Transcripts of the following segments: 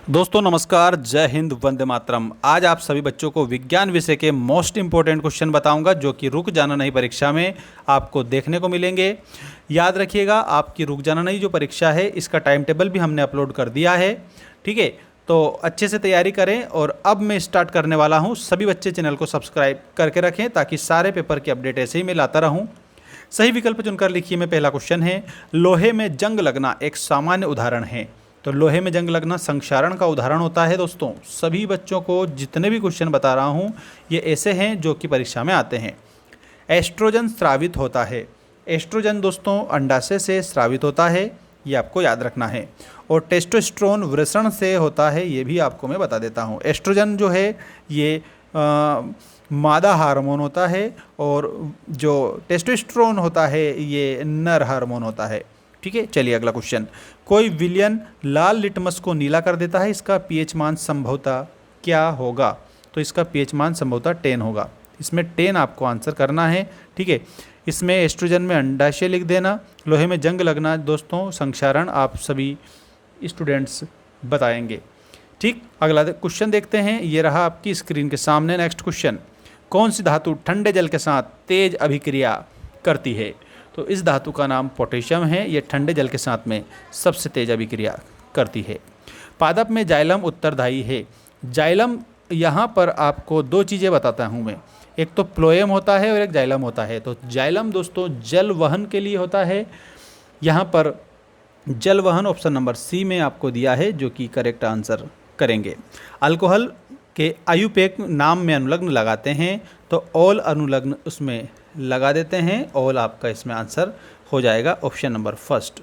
दोस्तों नमस्कार, जय हिंद, वंदे मातरम। आज आप सभी बच्चों को विज्ञान विषय के मोस्ट इंपॉर्टेंट क्वेश्चन बताऊंगा जो कि रुक जाना नहीं परीक्षा में आपको देखने को मिलेंगे। याद रखिएगा, आपकी रुक जाना नहीं जो परीक्षा है इसका टाइम टेबल भी हमने अपलोड कर दिया है। ठीक है, तो अच्छे से तैयारी करें। और अब मैं स्टार्ट करने वाला हूँ। सभी बच्चे चैनल को सब्सक्राइब करके रखें ताकि सारे पेपर की अपडेट ऐसे ही मैं लाता रहूँ। सही विकल्प चुनकर लिखिए। में पहला क्वेश्चन है, लोहे में जंग लगना एक सामान्य उदाहरण है। तो लोहे में जंग लगना संक्षारण का उदाहरण होता है। दोस्तों सभी बच्चों को जितने भी क्वेश्चन बता रहा हूँ ये ऐसे हैं जो कि परीक्षा में आते हैं। एस्ट्रोजन स्रावित होता है। एस्ट्रोजन दोस्तों अंडाशय से स्रावित होता है, ये आपको याद रखना है। और टेस्टोस्टेरोन वृषण से होता है, ये भी आपको मैं बता देता हूँ। एस्ट्रोजन जो है ये मादा हार्मोन होता है और जो टेस्टोस्टेरोन होता है ये नर हार्मोन होता है। ठीक है, चलिए अगला क्वेश्चन। कोई विलयन लाल लिटमस को नीला कर देता है, इसका पीएच मान संभवतः क्या होगा? तो इसका पीएच मान संभवतः 10 होगा। इसमें 10 आपको आंसर करना है। ठीक है, इसमें एस्ट्रोजन में अंडाशय लिख देना। लोहे में जंग लगना दोस्तों संक्षारण आप सभी स्टूडेंट्स बताएंगे। ठीक, अगला क्वेश्चन देखते हैं। ये रहा आपकी स्क्रीन के सामने। नेक्स्ट क्वेश्चन, कौन सी धातु ठंडे जल के साथ तेज अभिक्रिया करती है? तो इस धातु का नाम पोटेशियम है। ये ठंडे जल के साथ में सबसे तेज अभिक्रिया करती है। पादप में जाइलम उत्तरदायी है। जाइलम यहाँ पर आपको दो चीज़ें बताता हूँ मैं, एक तो प्लोएम होता है और एक जाइलम होता है। तो जाइलम दोस्तों जल वहन के लिए होता है। यहाँ पर जल वहन ऑप्शन नंबर सी में आपको दिया है जो कि करेक्ट आंसर करेंगे। अल्कोहल के आयुपेक नाम में अनुलग्न लगाते हैं, तो ऑल अनुलग्न उसमें लगा देते हैं। ऑल आपका इसमें आंसर हो जाएगा ऑप्शन नंबर फर्स्ट।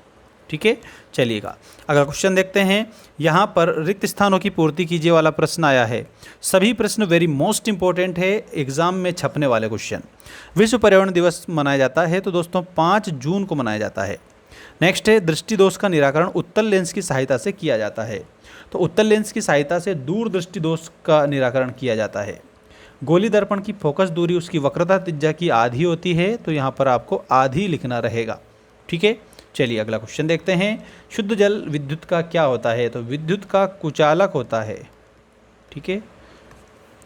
ठीक है, चलिएगा अगला क्वेश्चन देखते हैं। यहाँ पर रिक्त स्थानों की पूर्ति कीजिए वाला प्रश्न आया है। सभी प्रश्न वेरी मोस्ट इंपॉर्टेंट है, एग्जाम में छपने वाले क्वेश्चन। विश्व पर्यावरण दिवस मनाया जाता है तो दोस्तों 5 जून को मनाया जाता है। नेक्स्ट है, दृष्टि दोष का निराकरण उत्तल लेंस की सहायता से किया जाता है। तो उत्तल लेंस की सहायता से दूर दृष्टि दोष का निराकरण किया जाता है। गोली दर्पण की फोकस दूरी उसकी वक्रता त्रिज्या की आधी होती है, तो यहाँ पर आपको आधी लिखना रहेगा। ठीक है, चलिए अगला क्वेश्चन देखते हैं। शुद्ध जल विद्युत का क्या होता है? तो विद्युत का कुचालक होता है। ठीक है,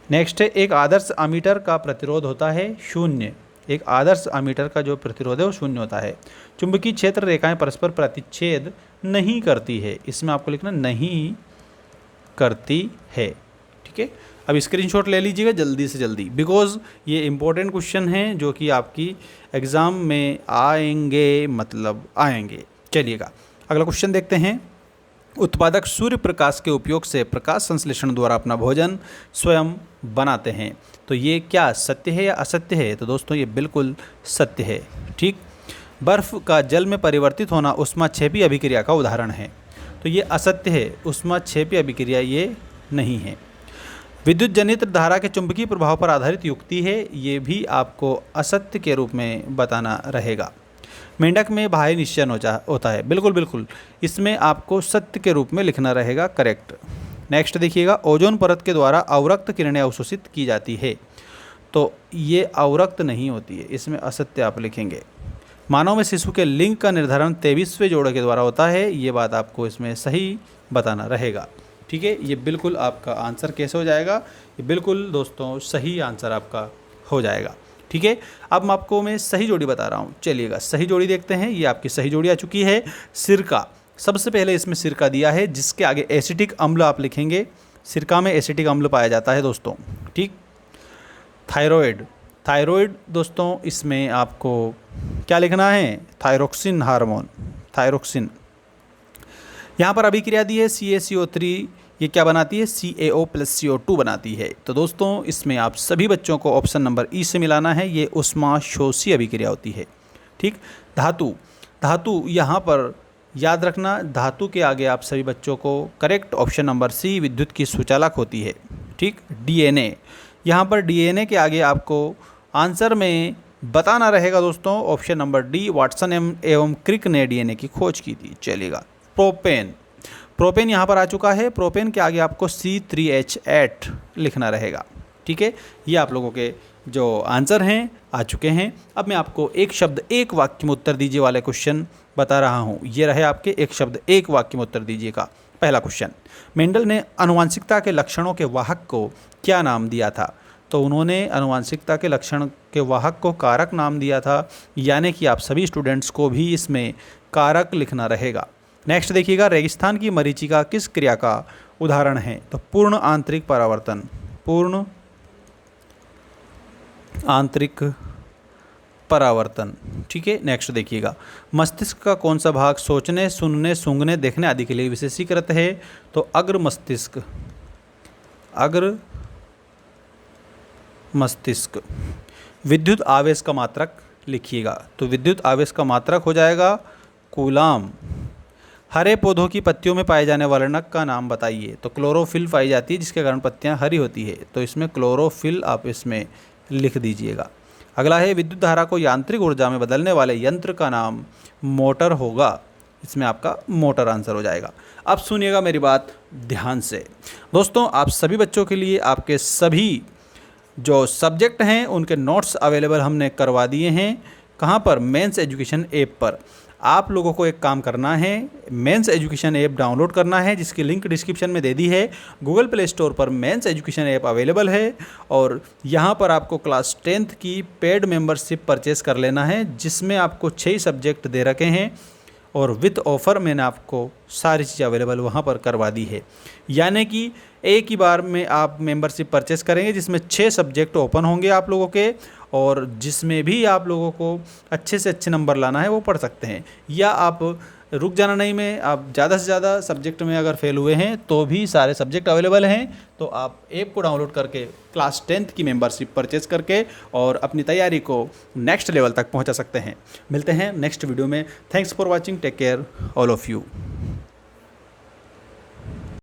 नेक्स्ट है, एक आदर्श अमीटर का प्रतिरोध होता है 0। एक आदर्श अमीटर का जो प्रतिरोध है वो 0 होता है। चुंबकीय क्षेत्र रेखाएं परस्पर प्रतिच्छेद नहीं करती है, इसमें आपको लिखना नहीं करती है। ठीक है, अब स्क्रीनशॉट ले लीजिएगा जल्दी से जल्दी, बिकॉज ये इंपॉर्टेंट क्वेश्चन हैं जो कि आपकी एग्ज़ाम में आएंगे, मतलब आएंगे। चलिएगा अगला क्वेश्चन देखते हैं। उत्पादक सूर्य प्रकाश के उपयोग से प्रकाश संश्लेषण द्वारा अपना भोजन स्वयं बनाते हैं। तो ये क्या सत्य है या असत्य है? तो दोस्तों ये बिल्कुल सत्य है। ठीक, बर्फ़ का जल में परिवर्तित होना ऊष्माक्षेपी अभिक्रिया का उदाहरण है। तो ये असत्य है, ऊष्माक्षेपी अभिक्रिया ये नहीं है। विद्युत जनित धारा के चुंबकीय प्रभाव पर आधारित युक्ति है, ये भी आपको असत्य के रूप में बताना रहेगा। मेंढक में बाह्य निश्चयन होता है, बिल्कुल बिल्कुल, इसमें आपको सत्य के रूप में लिखना रहेगा, करेक्ट। नेक्स्ट देखिएगा, ओजोन परत के द्वारा अवरक्त किरणें अवशोषित की जाती है। तो ये अवरक्त नहीं होती है, इसमें असत्य आप लिखेंगे। मानव में शिशु के लिंग का निर्धारण 23वें जोड़े के द्वारा होता है, ये बात आपको इसमें सही बताना रहेगा। ठीक है, ये बिल्कुल आपका आंसर कैसे हो जाएगा? ये बिल्कुल दोस्तों सही आंसर आपका हो जाएगा। ठीक है, अब मैं आपको सही जोड़ी बता रहा हूँ। चलिएगा सही जोड़ी देखते हैं। ये आपकी सही जोड़ी आ चुकी है। सिरका, सबसे पहले इसमें सिरका दिया है जिसके आगे एसिटिक अम्ल आप लिखेंगे। सिरका में एसिटिक अम्ल पाया जाता है दोस्तों। ठीक, थायराइड, थायराइड दोस्तों इसमें आपको क्या लिखना है? Thyroxine hormone, thyroxine. यहाँ पर अभिक्रिया दी है CaCO3, ये क्या बनाती है? CaO + CO2 बनाती है। तो दोस्तों इसमें आप सभी बच्चों को ऑप्शन नंबर ई से मिलाना है, ये ऊष्माशोषी अभिक्रिया होती है। ठीक, धातु, धातु यहाँ पर याद रखना, धातु के आगे आप सभी बच्चों को करेक्ट ऑप्शन नंबर सी विद्युत की सुचालक होती है। ठीक, DNA, यहाँ पर DNA के आगे आपको आंसर में बताना रहेगा दोस्तों ऑप्शन नंबर डी, वाटसन एवं क्रिक ने DNA की खोज की थी। चलिएगा प्रोपेन, प्रोपेन यहाँ पर आ चुका है। प्रोपेन के आगे आपको C3H8 लिखना रहेगा। ठीक है, ये आप लोगों के जो आंसर हैं आ चुके हैं। अब मैं आपको एक शब्द एक वाक्य में उत्तर दीजिए वाले क्वेश्चन बता रहा हूँ। ये रहे आपके एक शब्द एक वाक्य में उत्तर दीजिएगा। पहला क्वेश्चन, मेंडल ने आनुवंशिकता के लक्षणों के वाहक को क्या नाम दिया था? तो उन्होंने आनुवंशिकता के लक्षण के वाहक को कारक नाम दिया था, यानी कि आप सभी स्टूडेंट्स को भी इसमें कारक लिखना रहेगा। नेक्स्ट देखिएगा, रेगिस्तान की मरीचिका किस क्रिया का उदाहरण है? तो पूर्ण आंतरिक परावर्तन, पूर्ण आंतरिक परावर्तन। ठीक है, नेक्स्ट देखिएगा, मस्तिष्क का कौन सा भाग सोचने, सुनने, सूंघने, देखने आदि के लिए विशेषीकृत है? तो अग्र मस्तिष्क, अग्र मस्तिष्क। विद्युत आवेश का मात्रक लिखिएगा, तो विद्युत आवेश का मात्रक हो जाएगा कूलाम। हरे पौधों की पत्तियों में पाए जाने वाले नक का नाम बताइए? तो क्लोरोफिल पाई जाती है, जिसके कारण पत्तियां हरी होती है, तो इसमें क्लोरोफिल आप इसमें लिख दीजिएगा। अगला है, विद्युत धारा को यांत्रिक ऊर्जा में बदलने वाले यंत्र का नाम मोटर होगा, इसमें आपका मोटर आंसर हो जाएगा। अब सुनिएगा मेरी बात ध्यान से। दोस्तों, आप सभी बच्चों के लिए आपके सभी जो सब्जेक्ट हैं उनके नोट्स अवेलेबल हमने करवा दिए हैं। कहाँ पर? मेंस एजुकेशन ऐप पर। आप लोगों को एक काम करना है, मेंस एजुकेशन ऐप डाउनलोड करना है, जिसकी लिंक डिस्क्रिप्शन में दे दी है। गूगल प्ले स्टोर पर मेंस एजुकेशन ऐप अवेलेबल है और यहाँ पर आपको क्लास 10th की पेड मेंबरशिप परचेस कर लेना है, जिसमें आपको 6 सब्जेक्ट दे रखे हैं और विद ऑफ़र मैंने आपको सारी चीज़ अवेलेबल वहाँ पर करवा दी है। यानी कि एक ही बार में आप मेंबरशिप परचेस करेंगे, जिसमें 6 सब्जेक्ट ओपन होंगे आप लोगों के, और जिसमें भी आप लोगों को अच्छे से अच्छे नंबर लाना है वो पढ़ सकते हैं। या आप रुक जाना नहीं में आप ज़्यादा से ज़्यादा सब्जेक्ट में अगर फेल हुए हैं तो भी सारे सब्जेक्ट अवेलेबल हैं, तो आप ऐप को डाउनलोड करके क्लास 10th की मेंबरशिप परचेस करके और अपनी तैयारी को नेक्स्ट लेवल तक पहुंचा सकते हैं। मिलते हैं नेक्स्ट वीडियो में। Thanks for watching, take care all of you.